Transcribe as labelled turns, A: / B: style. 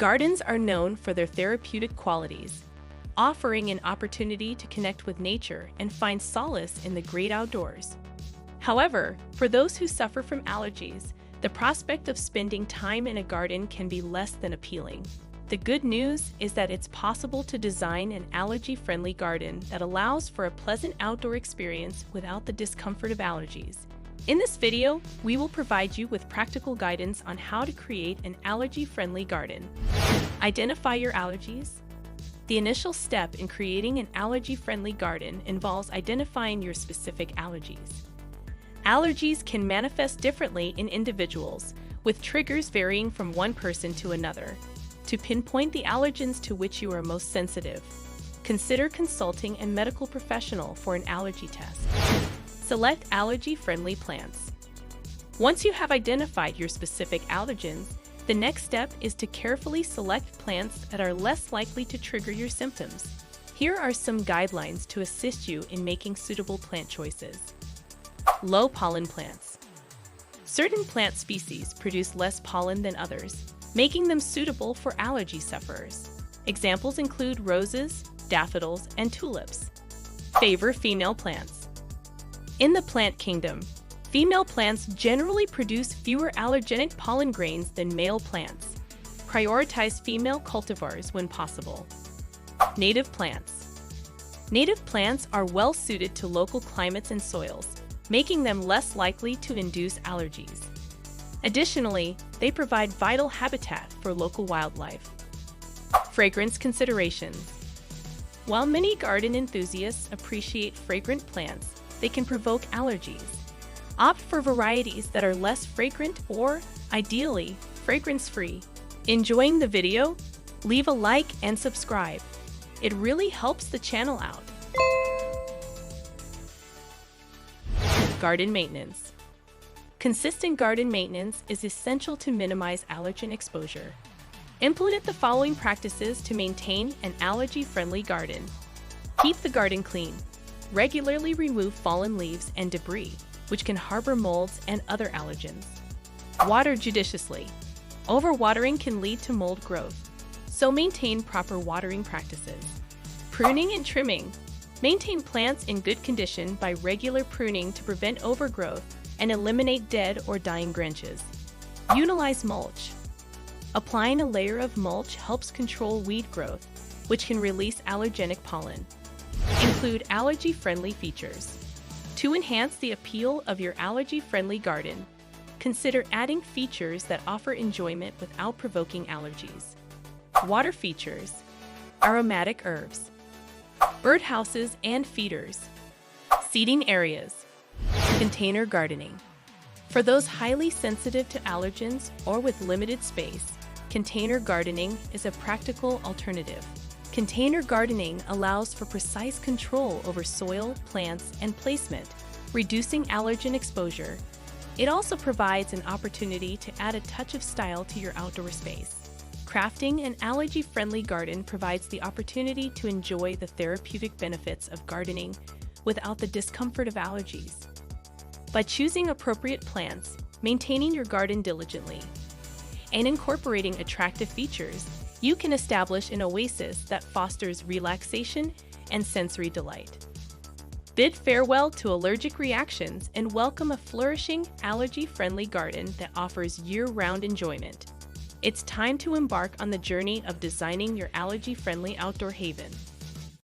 A: Gardens are known for their therapeutic qualities, offering an opportunity to connect with nature and find solace in the great outdoors. However, for those who suffer from allergies, the prospect of spending time in a garden can be less than appealing. The good news is that it's possible to design an allergy-friendly garden that allows for a pleasant outdoor experience without the discomfort of allergies. In this video, we will provide you with practical guidance on how to create an allergy-friendly garden. Identify your allergies. The initial step in creating an allergy-friendly garden involves identifying your specific allergies. Allergies can manifest differently in individuals, with triggers varying from one person to another. To pinpoint the allergens to which you are most sensitive, consider consulting a medical professional for an allergy test. Select allergy-friendly plants. Once you have identified your specific allergens, the next step is to carefully select plants that are less likely to trigger your symptoms. Here are some guidelines to assist you in making suitable plant choices. Low-pollen plants. Certain plant species produce less pollen than others, making them suitable for allergy sufferers. Examples include roses, daffodils, and tulips. Favor female plants. In the plant kingdom, female plants generally produce fewer allergenic pollen grains than male plants. Prioritize female cultivars when possible. Native plants. Native plants are well suited to local climates and soils, making them less likely to induce allergies. Additionally, they provide vital habitat for local wildlife. Fragrance considerations. While many garden enthusiasts appreciate fragrant plants, they can provoke allergies. Opt for varieties that are less fragrant or, ideally, fragrance-free. Enjoying the video? Leave a like and subscribe. It really helps the channel out. Garden maintenance. Consistent garden maintenance is essential to minimize allergen exposure. Implement the following practices to maintain an allergy-friendly garden. Keep the garden clean. Regularly remove fallen leaves and debris, which can harbor molds and other allergens. Water judiciously. Overwatering can lead to mold growth, so maintain proper watering practices. Pruning and trimming. Maintain plants in good condition by regular pruning to prevent overgrowth and eliminate dead or dying branches. Utilize mulch. Applying a layer of mulch helps control weed growth, which can release allergenic pollen. Include allergy-friendly features. To enhance the appeal of your allergy-friendly garden, consider adding features that offer enjoyment without provoking allergies. Water features, aromatic herbs, birdhouses and feeders, seating areas, container gardening. For those highly sensitive to allergens or with limited space, container gardening is a practical alternative. Container gardening allows for precise control over soil, plants, and placement, reducing allergen exposure. It also provides an opportunity to add a touch of style to your outdoor space. Crafting an allergy-friendly garden provides the opportunity to enjoy the therapeutic benefits of gardening without the discomfort of allergies. By choosing appropriate plants, maintaining your garden diligently, and incorporating attractive features, you can establish an oasis that fosters relaxation and sensory delight. Bid farewell to allergic reactions and welcome a flourishing, allergy-friendly garden that offers year-round enjoyment. It's time to embark on the journey of designing your allergy-friendly outdoor haven.